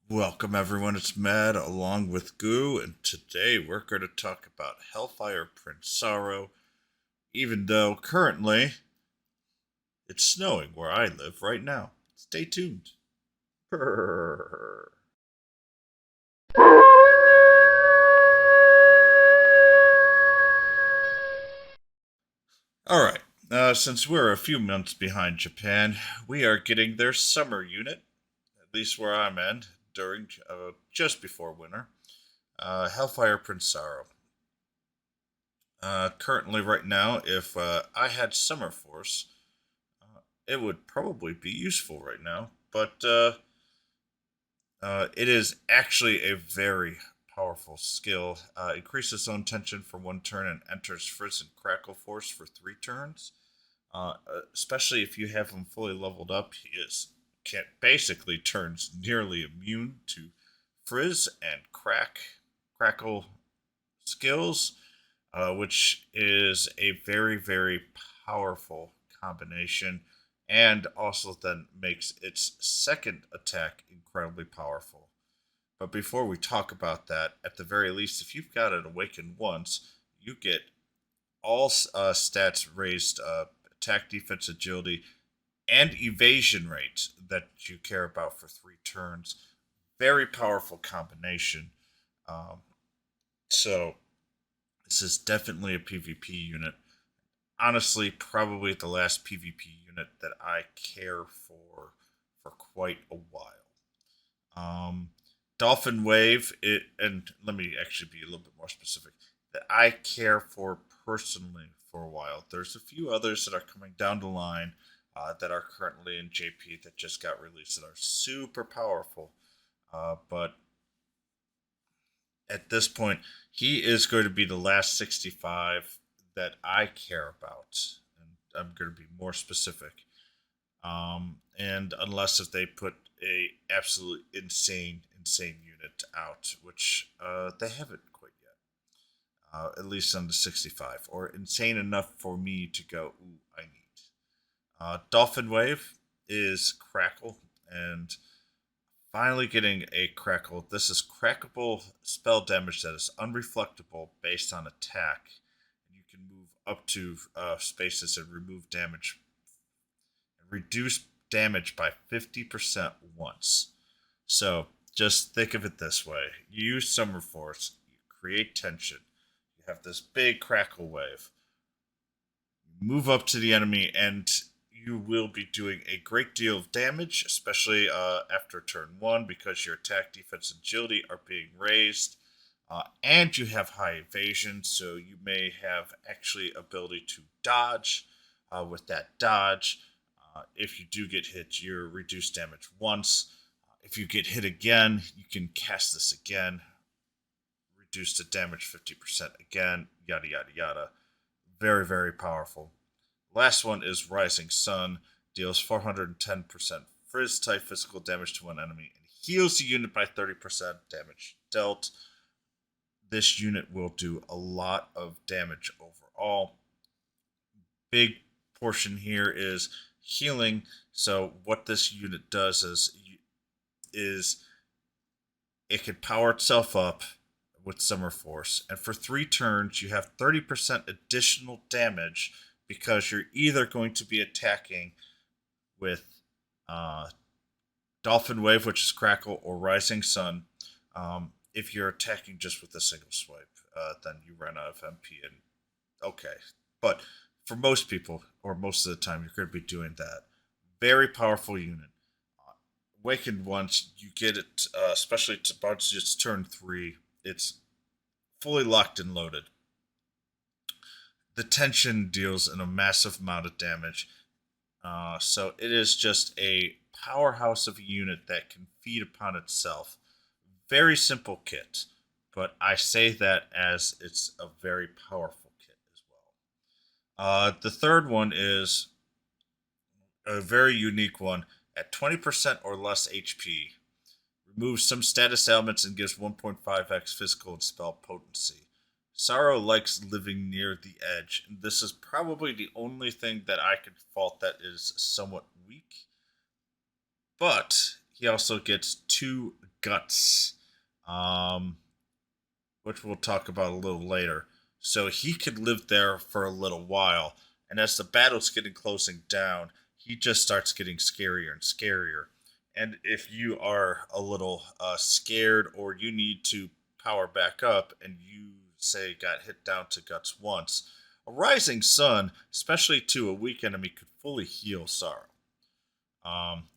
Welcome everyone, it's Mad along with Goo, and today we're going to talk about Hellfire Prince Psaro, even though currently it's snowing where I live right now. Stay tuned. Alright, since we're a few months behind Japan, we are getting their summer unit, at least where I'm in, during just before winter. Hellfire Prince Psaro. Currently, right now, if I had Summer Force, it would probably be useful right now, but it is actually a very powerful skill. Increases zone tension for 1 turn and enters Frizz and Crackle Force for 3 turns. Especially if you have him fully leveled up, he is can basically turns nearly immune to Frizz and Crackle skills, which is a very powerful combination, and also then makes its second attack incredibly powerful. But before we talk about that, at the very least, if you've got it awakened once, you get all stats raised, attack, defense, agility, and evasion rate that you care about for 3 turns. Very powerful combination. Um, so this is definitely a PvP unit. Honestly, probably the last PvP unit that I care for quite a while. Um, Dolphin Wave, and let me actually be a little bit more specific, that I care for personally for a while. There's a few others that are coming down the line that are currently in JP that just got released that are super powerful. But at this point, he is going to be the last 65 that I care about. And I'm going to be more specific. And unless if they put a absolute insane unit out, which they haven't quite yet, at least on the 65, or insane enough for me to go, ooh, I need. Dolphin Wave is Crackle, and finally getting a Crackle. This is crackable spell damage that is unreflectable based on attack. And you can move up to spaces and remove damage reduce damage by 50% once. So just think of it this way: you use Summer Force, you create tension, you have this big crackle wave, you move up to the enemy, and you will be doing a great deal of damage, especially after turn 1, because your attack, defense, and agility are being raised. And you have high evasion, so you may have actually ability to dodge. With that dodge, if you do get hit, you're reduced damage once. If you get hit again, you can cast this again, reduce the damage 50% again, yada yada yada. Very powerful. Last one is Rising Sun, deals 410% Frizz type physical damage to one enemy and heals the unit by 30% damage dealt. This unit will do a lot of damage overall. Big portion here is healing. So what this unit does is it can power itself up with Summer Force, and for 3 turns you have 30% additional damage because you're either going to be attacking with uh, Dolphin Wave, which is Crackle, or Rising Sun. If you're attacking just with a single swipe, then you run out of MP, and okay. But for most people, or most of the time, you're going to be doing that. Very powerful unit. Awakened once, you get it, especially to once it's turn 3, it's fully locked and loaded. The tension deals in a massive amount of damage. So it is just a powerhouse of a unit that can feed upon itself. Very simple kit, but I say that as it's a very powerful kit as well. The third one is a very unique one. At 20% or less HP, removes some status elements and gives 1.5x physical and spell potency. Psaro likes living near the edge, and this is probably the only thing that I could fault that is somewhat weak. But he also gets 2 Guts, um, which we'll talk about a little later. So he could live there for a little while, and as the battle's getting closing down, he just starts getting scarier and scarier. And if you are a little scared or you need to power back up and you say got hit down to guts once, a rising sun, especially to a weak enemy, could fully heal Sorrow.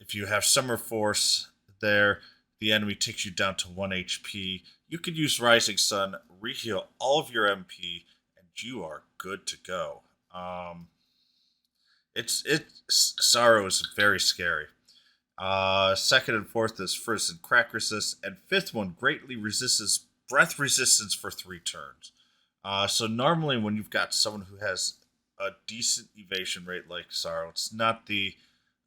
If you have Summer Force there, the enemy takes you down to 1 HP. You could use Rising Sun, reheal all of your MP, and you are good to go. It's Sorrow is very scary. Second and fourth is Frizz and Crack Resist, and fifth one greatly resists breath resistance for 3 turns. So normally when you've got someone who has a decent evasion rate like Sorrow, it's not the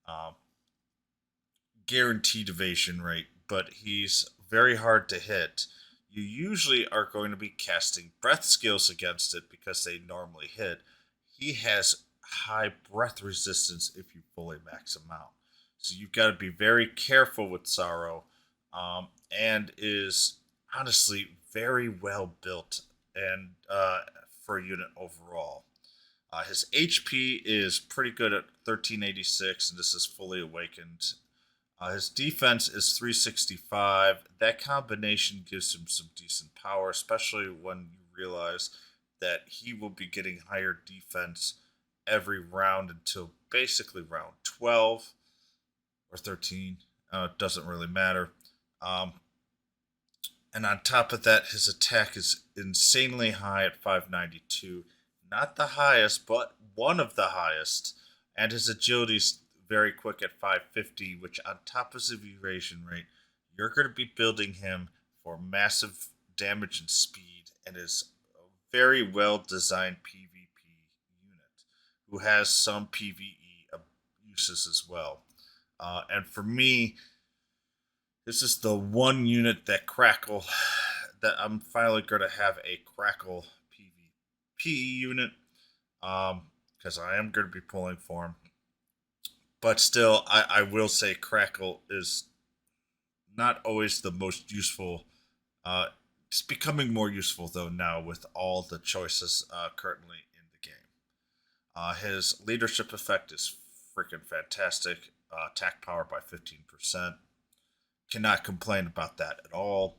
um, guaranteed evasion rate, but he's very hard to hit. You usually are going to be casting breath skills against it because they normally hit. He has high breath resistance if you fully max him out. So you've got to be very careful with Sorrow, and is honestly very well built and for a unit overall. His HP is pretty good at 1386, and this is fully awakened. His defense is 365. That combination gives him some decent power, especially when you realize that he will be getting higher defense every round until basically round 12 or 13. It doesn't really matter. Um, and on top of that, his attack is insanely high at 592. Not the highest, but one of the highest. And his agility is very quick at 550, which on top of his evasion rate, you're going to be building him for massive damage and speed, and is a very well designed PvP unit who has some PvE uses as well. And for me, this is the one unit that Crackle that I'm finally going to have a Crackle PvP unit, because I am going to be pulling for him. But still, I will say Crackle is not always the most useful. It's becoming more useful though now with all the choices currently in the game. His leadership effect is freaking fantastic. Attack power by 15%. Cannot complain about that at all.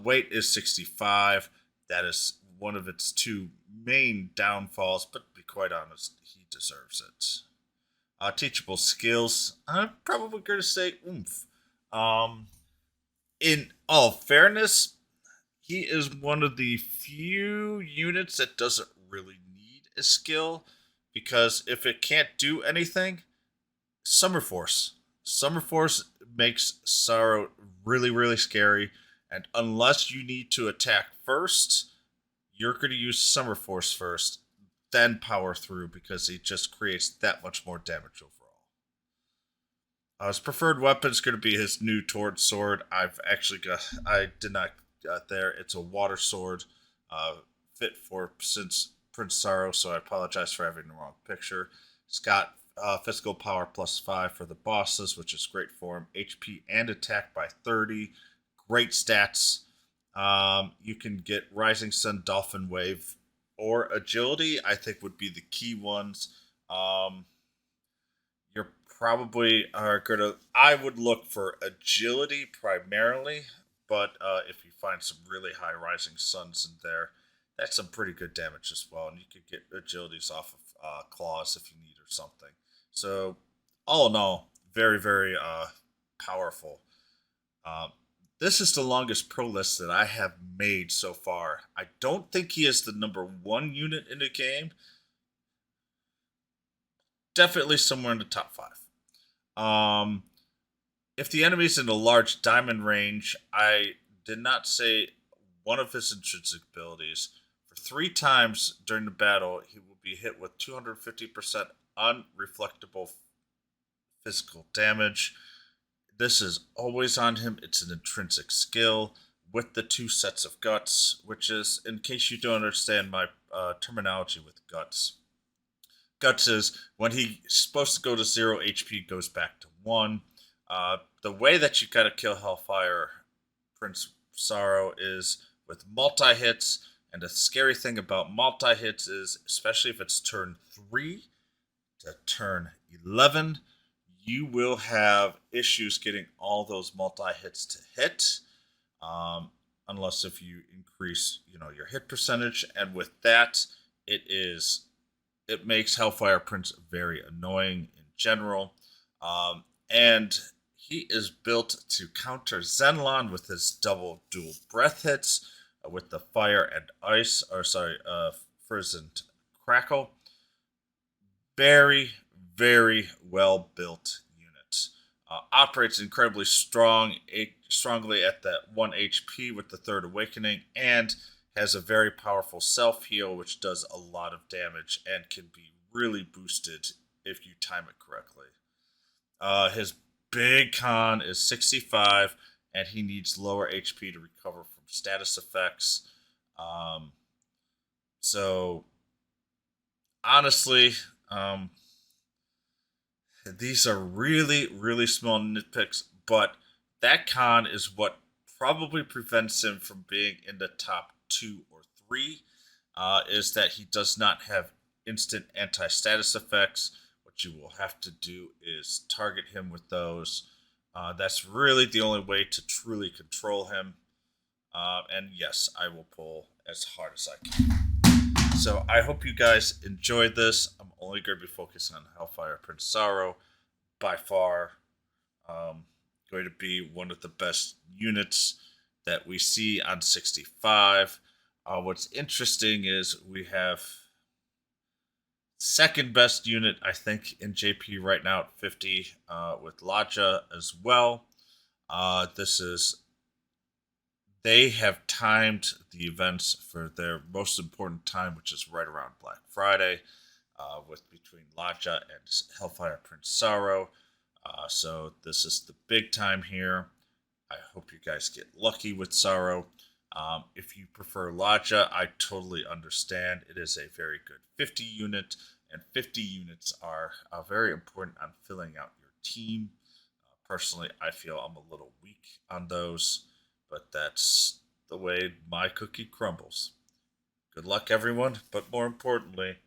Weight is 65. That is one of its two main downfalls, but to be quite honest, he deserves it. Teachable skills, I'm probably going to say oomph. Um, in all fairness, he is one of the few units that doesn't really need a skill, because if it can't do anything, Summer Force. Summer Force makes Sorrow really, really scary, and unless you need to attack first, you're going to use Summer Force first, then power through, because it just creates that much more damage overall. His preferred weapon is going to be his new Tord sword. I did not get there. It's a water sword, fit for since Prince Sorrow, so I apologize for having the wrong picture. It's got physical power +5 for the bosses, which is great for him. HP and attack by 30. Great stats. You can get Rising Sun, Dolphin Wave, or Agility, I think would be the key ones. You're probably are gonna. I would look for Agility primarily, but if you find some really high Rising Suns in there, that's some pretty good damage as well, and you could get Agilities off of Claws if you need or something. So, all in all, very very powerful. Um, this is the longest pro list that I have made so far. I don't think he is the number one unit in the game. Definitely somewhere in the top five. Um, if the enemy's in a large diamond range, I did not say one of his intrinsic abilities. For 3 times during the battle, he will be hit with 250% unreflectable physical damage. This is always on him. It's an intrinsic skill with the 2 sets of guts, which is, in case you don't understand my terminology with guts. Guts is when he's supposed to go to 0 HP, goes back to 1. The way that you gotta kill Hellfire Prince Psaro is with multi hits. And the scary thing about multi hits is, especially if it's turn 3 to turn 11, you will have issues getting all those multi hits to hit. Um, Unless if you increase, your hit percentage. And with that, it makes Hellfire Prince very annoying in general. And he is built to counter Zenlon with his double dual breath hits with the fire and ice, or sorry, Frizzant Crackle. Very, very well built unit. Operates incredibly strongly at that 1 HP with the Third Awakening, and has a very powerful self heal, which does a lot of damage and can be really boosted if you time it correctly. His big con is 65, and he needs lower HP to recover from status effects. Um, so, honestly, these are really, really small nitpicks, but that con is what probably prevents him from being in the top 2 or 3. Is that he does not have instant anti-status effects. What you will have to do is target him with those. That's really the only way to truly control him. And yes, I will pull as hard as I can. So I hope you guys enjoyed this. I'm only going to be focusing on Hellfire Prince Psaro. By far, going to be one of the best units that we see on 65. What's interesting is we have second best unit, I think, in JP right now at 50, with Laja as well. This is They have timed the events for their most important time, which is right around Black Friday, with between Laja and Hellfire Prince Psaro. So this is the big time here. I hope you guys get lucky with Psaro. If you prefer Laja, I totally understand. It is a very good 50 unit, and 50 units are very important on filling out your team. Personally, I feel I'm a little weak on those, but that's the way my cookie crumbles. Good luck, everyone, but more importantly,